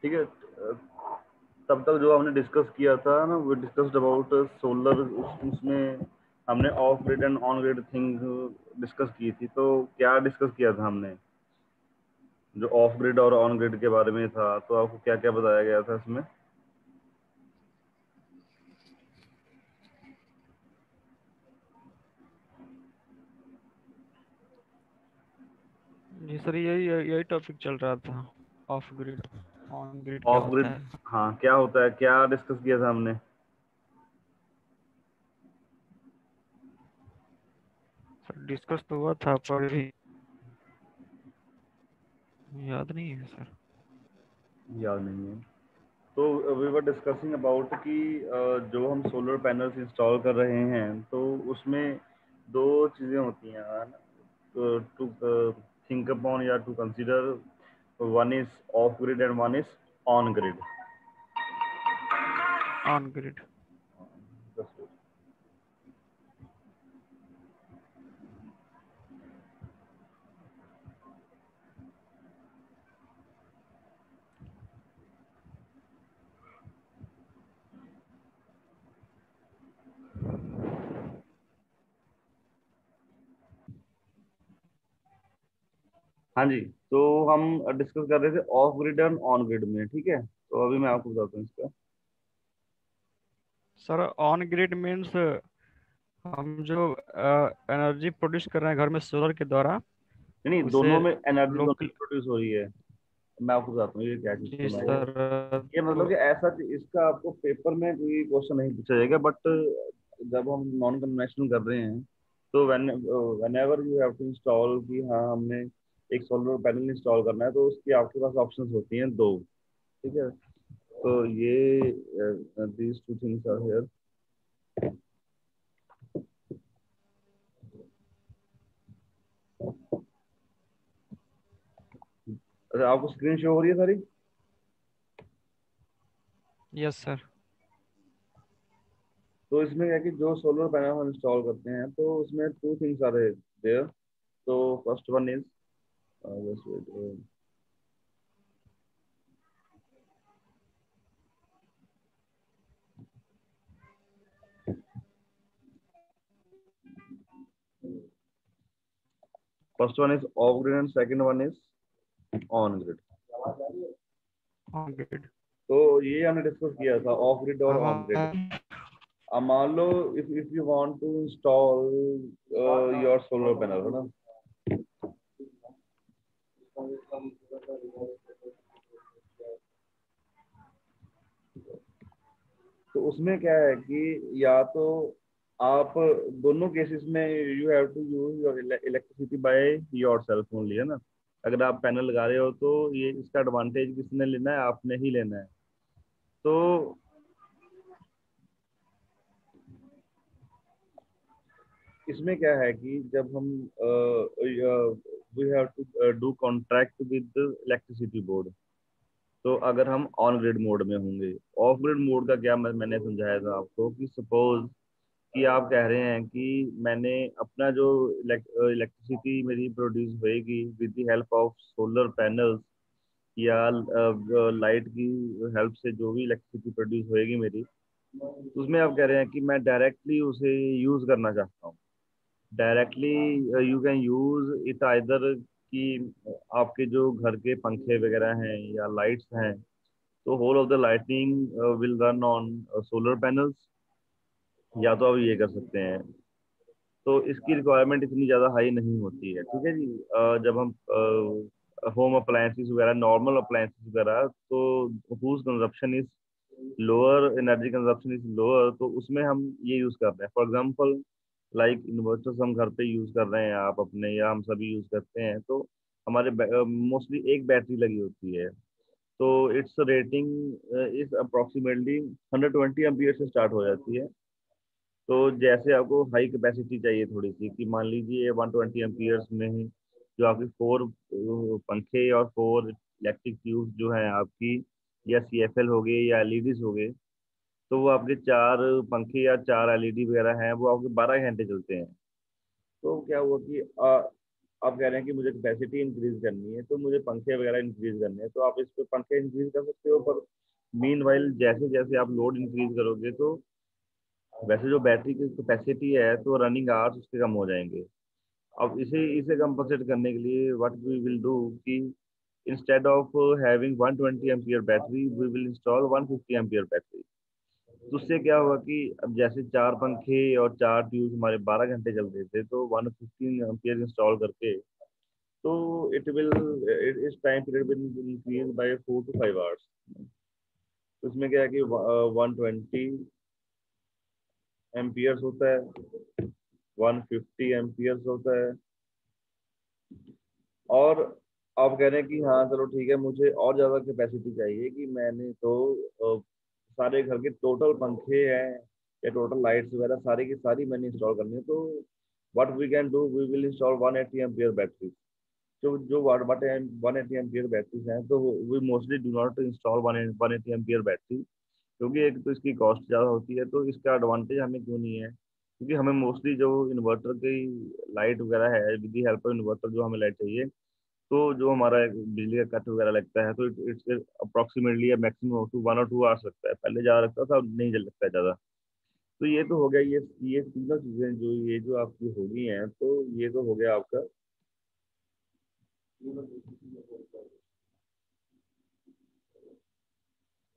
ठीक है। तब तक जो हमने डिस्कस किया था ना, वो डिस्कस्ड अबाउट सोलर, उसमें हमने of grid and on grid thing discuss की थी। तो क्या डिस्कस किया था हमने? जो ऑफ ग्रिड और ऑन ग्रिड के बारे में था, तो आपको क्या क्या बताया गया था इसमें? जी सर, यही यही टॉपिक चल रहा था। ऑफ ग्रिड, ऑन ग्रिड क्या ऑफ होता ग्रिड, है। हाँ, क्या होता है, क्या डिस्कस किया था हमने? सर डिस्कस तो हुआ था पर अभी याद नहीं है सर। याद नहीं है। तो वी वर डिस्कसिंग अबाउट कि जो हम सोलर पैनल्स इंस्टॉल कर रहे हैं, तो उसमें दो चीज़ें होती हैं टू थिंक अपॉन या to consider. One is off grid and one is on grid. On grid. हाँ जी। तो हम डिस्कस कर रहे थे off grid and on grid में, ठीक है। तो अभी मैं आपको बताता हूँ इसका। सर ऑन ग्रिड मीन्स हम जो एनर्जी प्रोड्यूस कर रहे हैं घर में सोलर के द्वारा, नहीं, उसे दोनों में एनर्जी दोनों लोकल। में प्रोड्यूस हो रही है। मैं आपको बताता हूँ ये क्या चीज़ जी बनाई है। सर। ये तो मतलब कि ऐसा इसका आपको पेपर में कोई क्वेश्चन नहीं पूछा जाएगा, बट जब हम नॉन कन्वेंशनल कर रहे हैं, तो whenever you have to install, कि हाँ हमने एक सोलर पैनल इंस्टॉल करना है, तो उसकी आपके पास ऑप्शंस होती हैं दो। ठीक है। तो ये these two things are here. अच्छा, आपको स्क्रीन शो हो रही है सारी? Yes sir. तो इसमें क्या है कि जो सोलर पैनल हम इंस्टॉल करते हैं, तो उसमें टू थिंग्स आर देयर। तो first one is, first one is off grid and second one is on grid. On grid. तो ये हमने डिस्कस किया था, ऑफ ग्रिड और ऑन ग्रिड। हमारा अब मान लो if you want to install your solar panel, है ना। तो उसमें क्या है कि या तो आप दोनों केसेस में you have to use your electricity by yourself only, है ना। अगर आप पैनल लगा रहे हो, तो ये इसका एडवांटेज किसने लेना है? आपने ही लेना है। तो इसमें क्या है कि जब हम we have to do contract with electricity board, तो अगर हम ऑन ग्रिड मोड में होंगे। ऑफ ग्रिड मोड का क्या, मैंने समझाया था आपको कि सपोज कि आप कह रहे हैं कि मैंने अपना जो इलेक्ट्रिसिटी मेरी प्रोड्यूस होएगी with the help of solar panels, या लाइट की हेल्प से जो भी इलेक्ट्रिसिटी प्रोड्यूस होएगी मेरी, उसमें आप कह रहे हैं कि मैं डायरेक्टली उसे यूज करना चाहता हूँ। Directly you can use it either, कि आपके जो घर के पंखे वगैरह हैं या लाइट्स हैं, तो whole of the lighting will run on solar panels. या तो आप ये कर सकते हैं। तो इसकी रिक्वायरमेंट इतनी ज़्यादा हाई नहीं होती है, ठीक है जी। जब हम होम अप्लायंसेस वगैरह, नॉर्मल अप्लायंसेस वगैरह, तो whose consumption is lower, energy consumption is lower, तो उसमें हम ये यूज़ कर रहे हैं। फॉर एग्जांपल, लाइक इन्वर्टर्स हम घर पे यूज़ कर रहे हैं, आप अपने या हम सभी यूज़ करते हैं, तो हमारे मोस्टली एक बैटरी लगी होती है। तो it's rating is approximately 120 ampere से स्टार्ट हो जाती है। तो जैसे आपको हाई कैपेसिटी चाहिए थोड़ी सी, कि मान लीजिए 120 एम्पियर्स में ही जो आपकी फोर पंखे और फोर इलेक्ट्रिक ट्यूब जो हैं आपकी, या CFL हो गए या एलईडीज हो गए, तो वो आपके चार पंखे या चार एलईडी वगैरह हैं, वो आपके 12 घंटे चलते हैं। तो क्या हुआ कि आप कह रहे हैं कि मुझे कैपेसिटी इंक्रीज करनी है, तो मुझे पंखे वगैरह इंक्रीज करने हैं, तो आप इस पे पंखे इंक्रीज कर सकते हो। पर मीन वाइल जैसे जैसे आप लोड इंक्रीज करोगे, तो वैसे जो बैटरी की कैपेसिटी है, तो रनिंग आवर्स उसके कम हो जाएंगे। अब इसे इसे कंपनसेट करने के लिए व्हाट वी विल डू कि instead of having 120 ampere battery, we will install 150 ampere battery. तो उससे क्या होगा कि अब जैसे चार पंखे और चार ट्यूब हमारे 12 घंटे चलते थे, तो 115 एम्पियर इंस्टॉल करके, तो इट विल, इस time period will increase by 4 to 5 hours. तो इसमें क्या है कि 120 एम्पियर्स होता है, 150 एम्पियर्स होता है। और आप कह रहे हैं कि हाँ चलो ठीक है, मुझे और ज़्यादा कैपेसिटी चाहिए, कि मैंने तो सारे घर के टोटल पंखे हैं या टोटल लाइट्स वगैरह सारी की सारी मैंने इंस्टॉल करनी है। तो what we can do, we will install 180 ampere battery. जो जो वाट वाट 180 एम्पियर बैटरीज हैं, तो we mostly do not install 180 ampere battery, क्योंकि एक तो इसकी कॉस्ट ज़्यादा होती है। तो इसका एडवांटेज हमें क्यों नहीं है, क्योंकि हमें मोस्टली जो इन्वर्टर की लाइट वगैरह है, with the help of inverter जो हमें लाइट चाहिए, तो जो हमारा एक बिजली का कट वगैरह लगता है, तो इट्स अप्रोक्सीमेटली मैक्सिमम टू 1 और 2 आवर्स लगता है। पहले ज़्यादा लगता था, अब नहीं लगता है ज़्यादा। तो ये तो हो गया, ये तीनों चीज़ें जो ये जो आपकी होगी हैं, तो ये तो हो गया आपका।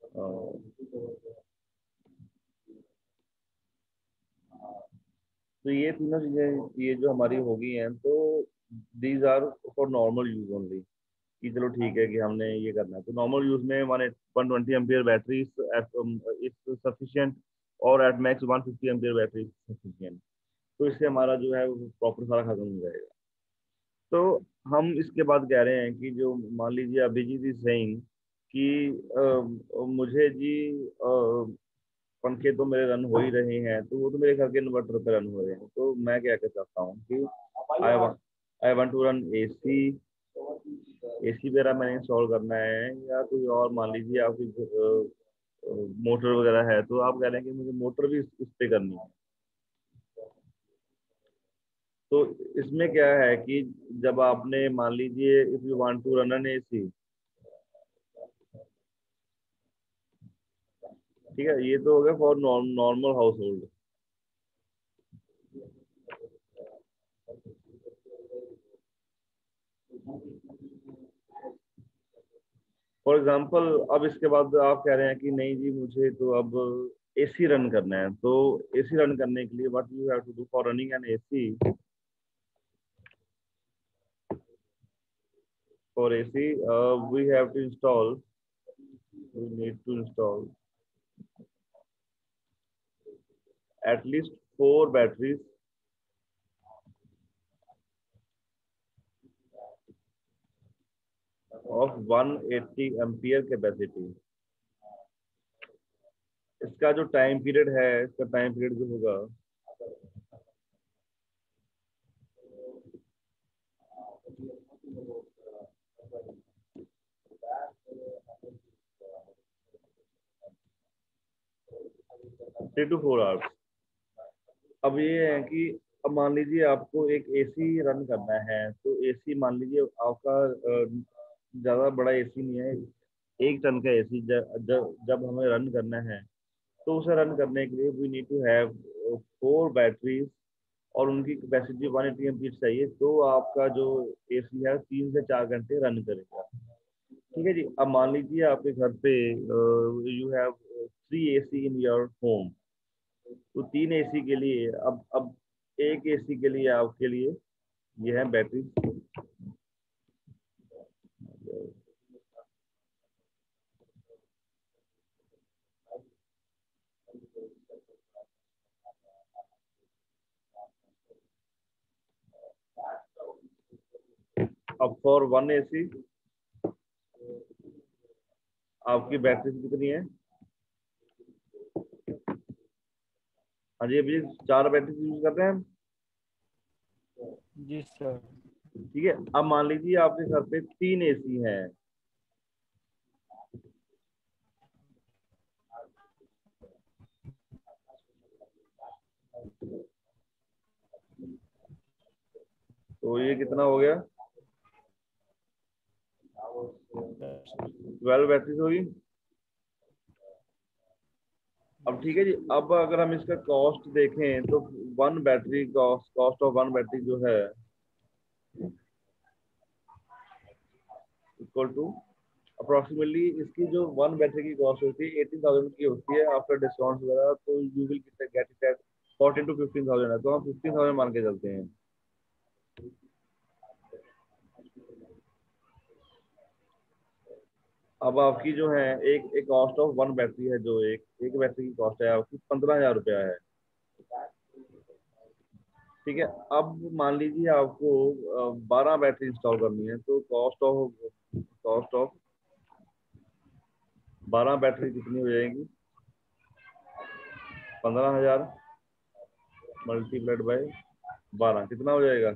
अ, तो ये तीनों चीज़ें ये जो हमारी हो गई हैं, तो these are for normal use only. कि चलो ठीक है कि हमने ये करना है, तो नॉर्मल यूज में 120 एम्पियर बैटरी इज सफिशियंट, और at max 150 ampere battery sufficient. तो इससे हमारा जो है प्रॉपर सारा खत्म हो जाएगा। तो हम इसके बाद कह रहे हैं कि जो मान लीजिए अभिजीत इज सेइंग कि मुझे जी पंखे तो मेरे रन हो ही रहे हैं, तो वो तो मेरे घर के इन्वर्टर पे रन हो रहे हैं। तो मैं क्या कर सकता हूँ कि I want to run AC, AC वगैरह मैंने इंस्टॉल करना है, या कोई और मान लीजिए आपकी मोटर वगैरह है, तो आप कह रहे हैं कि मुझे मोटर भी इस पे करनी है। तो इसमें क्या है कि जब आपने मान लीजिए if you want to run an AC, ठीक है, ये तो हो गया for normal household. For example, अब इसके बाद आप कह रहे हैं कि नहीं जी मुझे तो अब एसी रन करना है। तो एसी रन करने के लिए what you have to do for running an AC, for AC we have to install, we need to install at least 4 batteries of 180 ampere capacity. इसका जो टाइम पीरियड है, इसका टाइम पीरियड जो होगा, three to four hours. अब ये है कि अब मान लीजिए आपको एक एसी रन करना है, तो एसी मान लीजिए आपका ज़्यादा बड़ा एसी नहीं है, 1 टन का एसी। जब हमें रन करना है, तो उसे रन करने के लिए we need to have 4 batteries, और उनकी कैपेसिटी 180 एमपीएच चाहिए। तो आपका जो एसी है 3 से 4 घंटे रन करेगा। ठीक है जी। अब मान लीजिए आपके घर पे you have 3 AC in your home, तो 3 एसी के लिए अब एक एसी के लिए आपके लिए ये है बैटरी। अब फॉर 1 एसी आपकी बैटरी कितनी है? हाँ जी, अभी 4 बैटरी यूज कर रहे हैं हम। जी सर। ठीक है, अब मान लीजिए आपके घर पे 3 एसी हैं। तो ये कितना हो गया, 12 बैटरीज होगी। अब ठीक है जी, अब अगर हम इसका कॉस्ट देखें तो one battery cost, cost of one battery जो है इक्वल टू अप्रोक्सीमेटली, इसकी जो वन बैटरी की कॉस्ट होती है 18,000 की होती है आफ्टर डिस्काउंट वगैरह, तो you will get it at 14 to 15,000 है, तो हम 15,000 मान के चलते हैं। अब आपकी जो है एक एक कॉस्ट ऑफ वन बैटरी है, जो एक एक बैटरी की कॉस्ट है आपकी 15,000 रुपया है। ठीक है, अब मान लीजिए आपको 12 बैटरी इंस्टॉल करनी है, तो कॉस्ट ऑफ 12 बैटरी कितनी हो जाएगी, 15,000 मल्टीप्लाइड बाय 12 कितना हो जाएगा,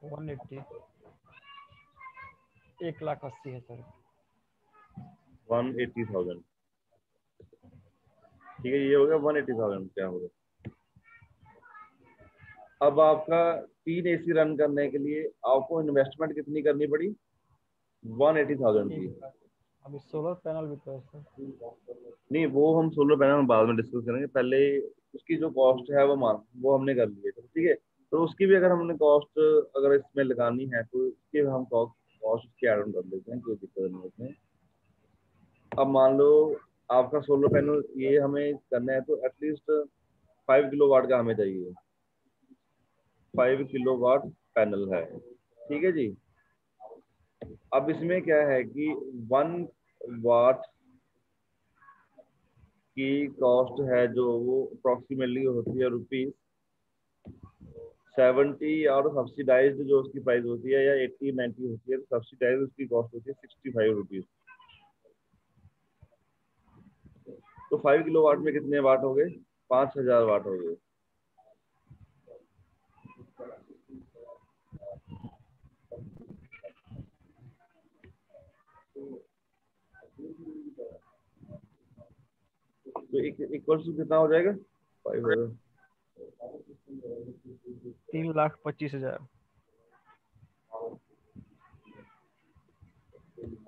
180, 1,80,000 180,000। ठीक है, ये हो गया 180,000 क्या हो गया। अब आपका 3 AC रन करने के लिए आपको इन्वेस्टमेंट कितनी करनी पड़ी, 180,000 की। अभी सोलर पैनल भी तो है सर। नहीं, वो हम सोलर पैनल बाद में डिस्कस करेंगे, पहले उसकी जो कॉस्ट है वो हमने कर ली है, तो ठीक है। तो उसकी भी अगर हमने कॉस्ट अगर इसमें लगानी है तो उसके हम कॉस्ट उसके ऐड ऑन कर लेते हैं, कोई दिक्कत नहीं है उसमें। अब मान लो आपका सोलर पैनल ये हमें करना है, तो एटलीस्ट 5 किलोवाट का हमें चाहिए, 5 किलोवाट पैनल है। ठीक है जी। अब इसमें क्या है कि 1 वाट की कॉस्ट है जो वो अप्रोक्सीमेटली होती है ₹70, और सब्सिडाइज्ड जो उसकी प्राइस होती है या 80-90 होती है, तो सब्सिडाइज उसकी कॉस्ट होती है ₹65। तो 5 किलोवाट में कितने वाट हो गए, 5,000 वाट हो गए। तो इक्वल टू कितना हो जाएगा, 5,000, 3,25,000।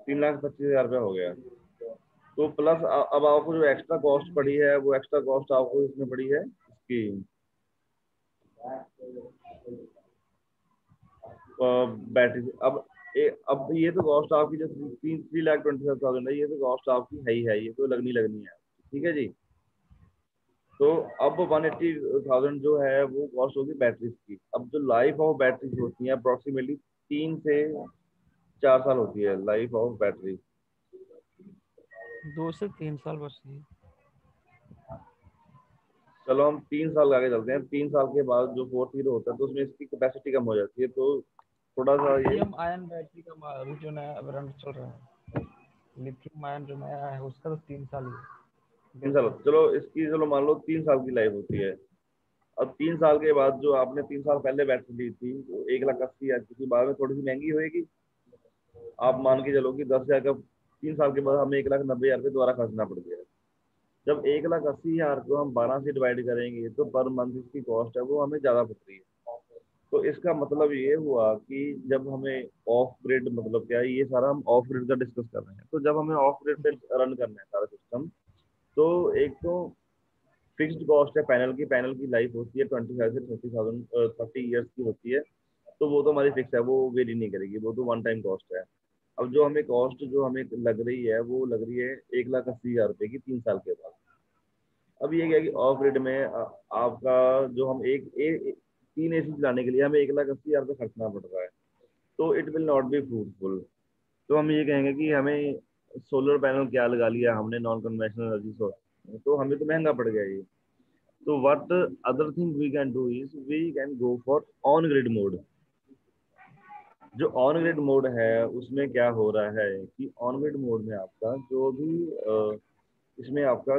3,25,000 रुपया हो गया। तो प्लस अब आपको जो एक्स्ट्रा कॉस्ट पड़ी है, वो एक्स्ट्रा कॉस्ट आपको इसमें पड़ी है इसकी बैटरी। अब ये तो कॉस्ट आपकी जो 3,25,000 है, ये तो कॉस्ट आपकी है ही है, ये तो लगनी लगनी है। ठीक है जी। तो अब 180,000 जो है वो कॉस्ट होगी बैटरीज की। अब जो लाइफ ऑफ बैटरीज होती है अप्रोक्सीमेटली 3 से 4 साल होती है लाइफ ऑफ बैटरी। 2 से 3 साल बस ही। चलो हम 3 साल आगे चलते हैं। 3 साल के बाद जो फोर्थ ईयर होता है तो उसमें इसकी कैपेसिटी कम हो जाती है, तो थोड़ा सा ये लिथियम आयन बैटरी का अभी जो नया ब्रांड चल रहा है, लिथियम आयन जो नया है उसका तो 3 साल ही है। 3 साल, चलो इसकी चलो मान लो 3 साल की लाइफ होती है। अब 3 साल के बाद जो आपने 3 साल पहले बैटरी ली थी वो 1,80,000 की थी, बाद में थोड़ी सी महंगी होएगी। आप मान के चलो कि 10,000 का 3 साल के बाद हमें 1,90,000 रुपये दोबारा खर्चना पड़ गया। जब 1,80,000 को हम 12 से डिवाइड करेंगे तो पर मंथ इसकी कॉस्ट है वो हमें ज़्यादा पड़ रही है। तो इसका मतलब ये हुआ कि जब हमें ऑफ ग्रिड, मतलब क्या है, ये सारा हम ऑफ ग्रिड का डिस्कस कर रहे हैं, तो जब हमें ऑफ ग्रिड पे रन करना है सारा सिस्टम, तो एक तो फिक्स्ड कॉस्ट है पैनल की। पैनल की लाइफ होती है 25 से 30 ईयर्स की होती है, तो वो तो हमारी फिक्स है, वो वेरी नहीं करेगी, वो तो वन टाइम कॉस्ट है। अब जो हमें कॉस्ट जो हमें लग रही है वो लग रही है 1,80,000 रुपये की 3 साल के बाद। अब ये क्या है कि ऑफ ग्रिड में आपका जो हम 3 AC चलाने के लिए हमें 1,80,000 रुपये खर्चना पड़ रहा है, तो it will not be fruitful. तो हम ये कहेंगे कि हमें सोलर पैनल क्या लगा लिया हमने, नॉन कन्वेंशनल एनर्जी सोर्स, तो हमें तो महंगा पड़ गया ये। तो what other thing we can do is we can go for on grid mode. जो ऑन ग्रिड मोड है उसमें क्या हो रहा है कि ऑन ग्रिड मोड में आपका जो भी इसमें आपका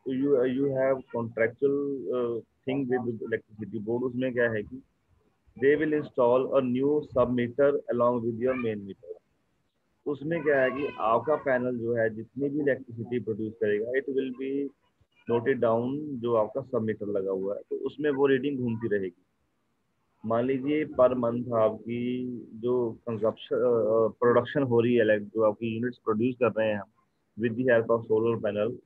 you you have contractual thing with electricity board. उसमें क्या है कि they will install a new sub meter along with your main meter. उसमें क्या है कि आपका पैनल जो है जितनी भी इलेक्ट्रिसिटी प्रोड्यूस करेगा, it will be note it down, जो आपका सब मीटर लगा हुआ है, तो उसमें वो रीडिंग घूमती रहेगी। मान लीजिए पर मंथ आपकी जो कंजप्शन प्रोडक्शन हो रही है, जो आपकी यूनिट्स प्रोड्यूस कर रहे हैं हम with the help of solar panel,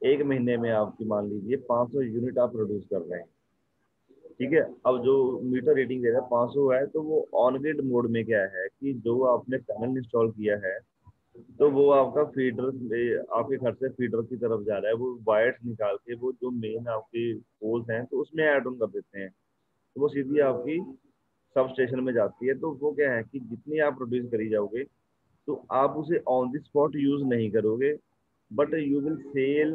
एक महीने में आपकी मान लीजिए 500 यूनिट आप प्रोड्यूस कर रहे हैं। ठीक है, अब जो मीटर रीडिंग दे रहा है 500 है, तो वो ऑन ग्रिड मोड में क्या है कि जो आपने पैनल इंस्टॉल किया है, तो वो आपका फीडर, आपके घर से फीडर की तरफ जा रहा है, वो वायर्स निकाल के वो जो मेन आपके पोल्स हैं तो उसमें ऐड ऑन कर देते हैं, तो वो सीधी आपकी सब स्टेशन में जाती है। तो वो क्या है कि जितनी आप प्रोड्यूस करी जाओगे, तो आप उसे ऑन द स्पॉट यूज नहीं करोगे, but you will sell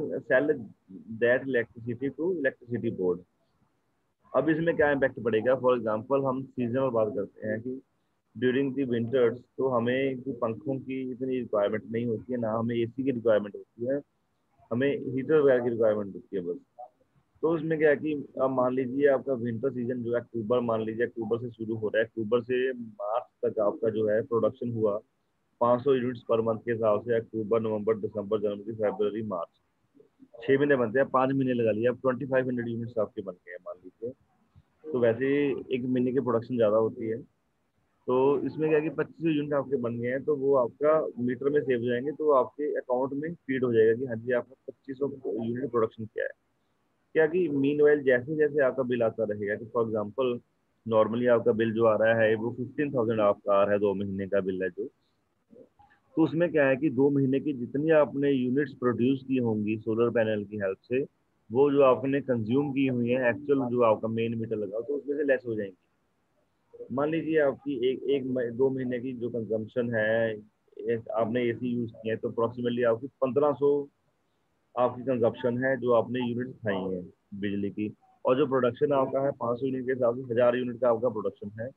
that electricity to electricity board. अब इसमें क्या इम्पैक्ट पड़ेगा, फॉर एग्जांपल हम सीजनल बात करते हैं कि ड्यूरिंग दी विंटर्स तो हमें जो पंखों की इतनी रिक्वायरमेंट नहीं होती है, ना हमें एसी की रिक्वायरमेंट होती है, हमें हीटर वगैरह की रिक्वायरमेंट होती है बस। तो उसमें क्या है कि अब मान लीजिए आपका विंटर सीजन जो है अक्टूबर, मान लीजिए अक्टूबर से शुरू हो रहा है, अक्टूबर से मार्च तक आपका जो है प्रोडक्शन हुआ 500 यूनिट्स पर मंथ के हिसाब से, अक्टूबर नवंबर दिसंबर जनवरी फरवरी मार्च, 6 महीने बनते हैं, 5 महीने लगा लिया, अब 2500 यूनिट्स आपके बन गए हैं मान लीजिए। तो वैसे एक महीने की प्रोडक्शन ज़्यादा होती है, तो इसमें क्या है कि 25 यूनिट आपके बन गए हैं, तो वो आपका मीटर में सेव हो जाएंगे, तो आपके अकाउंट में फीड हो जाएगा कि हाँ जी आपका 2500 यूनिट प्रोडक्शन किया है। क्या कि मीन वाइल जैसे जैसे आपका बिल आता रहेगा, कि फॉर एग्जाम्पल नॉर्मली आपका बिल जो आ रहा है वो 15,000 आपका आ रहा है, 2 महीने का बिल है जो, तो उसमें क्या है कि 2 महीने की जितनी आपने यूनिट्स प्रोड्यूस की होंगी सोलर पैनल की हेल्प से, वो जो आपने कंज्यूम की हुई है एक्चुअल जो आपका मेन मीटर लगा तो उसमें से लेस हो जाएंगी। मान लीजिए आपकी 2 महीने की जो कंजम्पशन है, आपने एसी यूज किया है, तो अप्रोक्सीमेटली आपकी 1500 आपकी कंजप्शन है जो आपने यूनिट खाई है बिजली की। और जो प्रोडक्शन आपका है 500 यूनिट के हिसाब से 1000 यूनिट का आपका प्रोडक्शन है,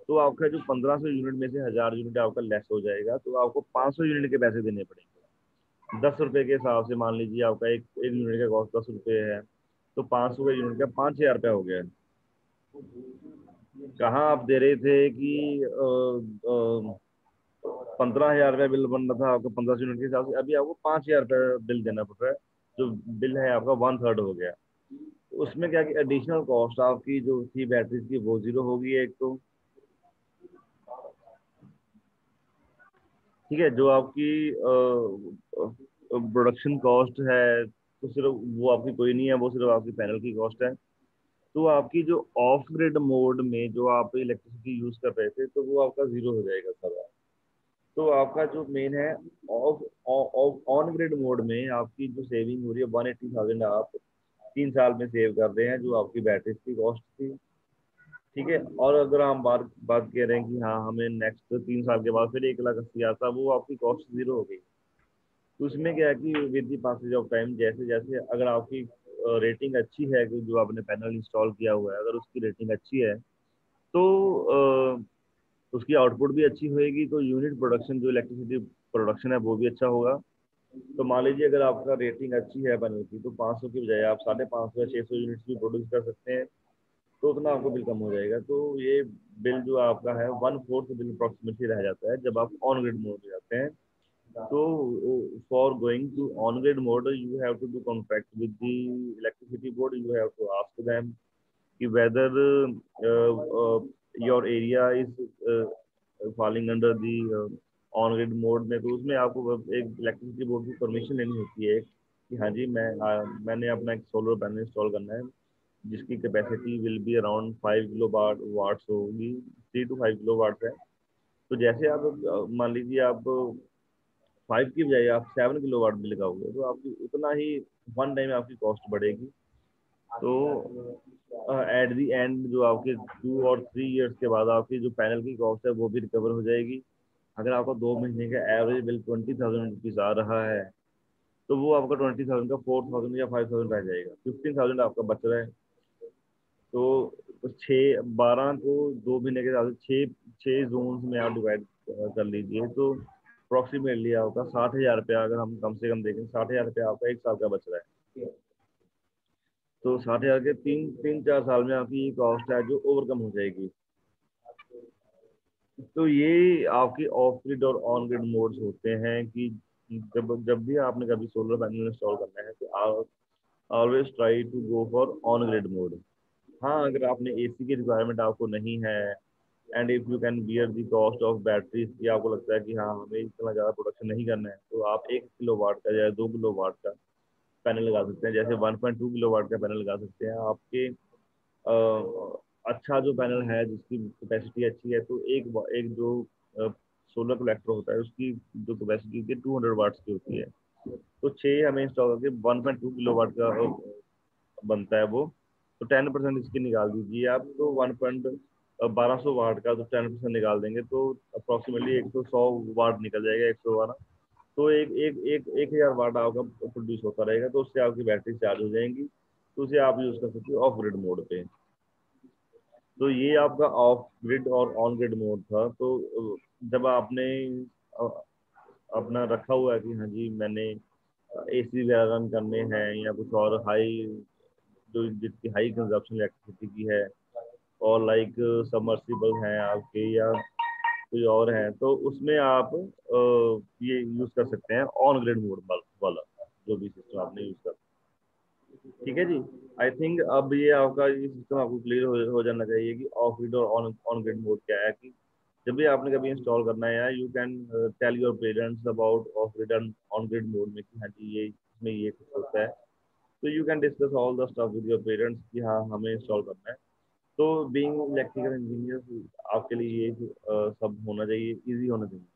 तो आपका जो 1500 यूनिट में से 1000 यूनिट आपका लेस हो जाएगा, तो आपको 500 यूनिट के पैसे देने पड़ेंगे। 10 रुपए के हिसाब से मान लीजिए आपका एक यूनिट का कॉस्ट 10 रुपए है, तो 500 का यूनिट का 5000 रुपया हो गया। कहाँ आप दे रहे थे कि 15,000 रुपया बिल बन रहा था आपका 1500 यूनिट के हिसाब से, अभी आपको 5,000 रुपया बिल देना पड़ रहा है, जो बिल है आपका 1/3 हो गया। उसमें क्या कि एडिशनल कॉस्ट आपकी जो थी बैटरीज की वो जीरो होगी एक तो, ठीक है, जो आपकी प्रोडक्शन कॉस्ट है तो सिर्फ वो आपकी कोई नहीं है, वो सिर्फ आपकी पैनल की कॉस्ट है। तो आपकी जो ऑफ ग्रिड मोड में जो आप इलेक्ट्रिसिटी यूज कर रहे थे, तो वो आपका जीरो हो जाएगा सारा। तो आपका जो मेन है ऑफ ऑन ग्रिड मोड में आपकी जो सेविंग हो रही है 180,000 आप 3 साल में सेव कर रहे हैं, जो आपकी बैटरी की कॉस्ट थी। ठीक है, और अगर हम बात बात कह रहे हैं कि हाँ हमें नेक्स्ट 3 साल के बाद फिर 1,80,000 था, वो आपकी कॉस्ट जीरो हो गई। तो उसमें क्या है कि with the passage of time जैसे जैसे अगर आपकी रेटिंग अच्छी है, कि जो आपने पैनल इंस्टॉल किया हुआ है अगर उसकी रेटिंग अच्छी है, तो उसकी आउटपुट भी अच्छी होएगी, तो यूनिट प्रोडक्शन जो इलेक्ट्रिसिटी प्रोडक्शन है वो भी अच्छा होगा। तो मान लीजिए अगर आपका रेटिंग अच्छी है पैनल की, तो 500 की बजाय आप 550 या 600 यूनिट्स भी प्रोड्यूस कर सकते हैं, तो उतना आपको बिल कम हो जाएगा। तो ये बिल जो आपका है 1/4 बिल अप्रोक्सीमेटली रह जाता है जब आप ऑन ग्रिड मोड में जाते हैं। तो for going to on grid mode you have to do contract with the electricity board, you have to ask them कि whether your area is falling under the on grid mode में। तो उसमें आपको एक इलेक्ट्रिसिटी बोर्ड की permission लेनी होती है कि हाँ जी मैंने अपना एक सोलर पैनल इंस्टॉल करना है, जिसकी capacity will be around 5 kilowatts होगी, 3 to 5 किलो वाट है। तो जैसे आप मान लीजिए आप 5 की बजाय आप 7 किलो वाट भी लगाओगे, तो आपकी उतना ही वन टाइम आपकी कॉस्ट बढ़ेगी। तो एट दी एंड जो आपके 2 और 3 ईयर्स के बाद आपकी जो पैनल की कॉस्ट है वो भी रिकवर हो जाएगी। अगर आपका 2 महीने का एवरेज बिल 20,000 रुपीज आ रहा है, तो वो आपका 20,000 का 4,000 या 5,000 रह जाएगा, 15,000 आपका बच रहा है। तो 6 12 को 2 महीने के हिसाब से छः छः जोन में आप डिवाइड कर लीजिए, तो अप्रोक्सीमेटली आपका 60,000 रुपया, अगर हम कम से कम देखें 60,000 रुपया आपका एक साल का बच रहा है। तो 60,000 के 3 3 4 साल में आपकी ये कॉस्ट है जो ओवरकम हो जाएगी। तो ये आपके ऑफ ग्रिड और ऑन ग्रिड मोड्स होते हैं कि जब जब भी आपने कभी सोलर पैनल इंस्टॉल करना है, तो always try to go for on grid mode. हाँ, अगर आपने एसी की रिक्वायरमेंट आपको नहीं है, and if you can bear the cost of batteries, या आपको लगता है कि हाँ हमें इतना ज़्यादा प्रोडक्शन नहीं करना है, तो आप 1 किलो वाट का या 2 किलो वाट का पैनल लगा सकते हैं। जैसे 1.2 किलो वाट का पैनल लगा सकते हैं आपके। अच्छा जो पैनल है जिसकी कैपेसिटी अच्छी है, तो एक जो सोलर कलेक्टर होता है उसकी जो कैपेसिटी होती है 200 वाट्स की होती है। तो 6 हमें इंस्टॉल करके 1.2 किलो वाट का बनता है वो। तो 10% इसकी निकाल दीजिए आप, तो 1200 वाट का तो 10% निकाल देंगे तो अप्रोक्सीमेटली 100 वाट निकल जाएगा, 112। तो एक एक एक 1000 वाट आपका प्रोड्यूस होता रहेगा, तो उससे आपकी बैटरी चार्ज हो जाएंगी, तो उसे आप यूज कर सकते हो ऑफ ग्रिड मोड पे। तो ये आपका ऑफ ग्रिड और ऑन ग्रिड मोड था। तो जब आपने अ, अपना रखा हुआ है कि हाँ जी मैंने एसी वगैरह रन करने हैं या कुछ और हाई, जो जिसकी हाई कंजप्शन इलेक्ट्रिसिटी की है, और लाइक सबमर्सिबल हैं आपके या कोई और हैं, तो उसमें आप ये यूज कर सकते हैं ऑन ग्रिड मोड वाला जो भी सिस्टम आपने यूज कर। ठीक है जी। आई थिंक अब ये सिस्टम आपको क्लियर हो जाना चाहिए कि ऑफ ग्रिड और ऑन ऑन ग्रिड मोड क्या है। कि जब भी आपने कभी इंस्टॉल करना है, या you can tell your parents about off grid and on grid mode में कि हाँ जी ये इसमें ये कुछ होता है। तो you can discuss all the stuff with your parents कि हाँ हमें इंस्टॉल करना है। तो बीइंग इलेक्ट्रिकल इंजीनियर आपके लिए ये सब होना चाहिए, इजी होना चाहिए।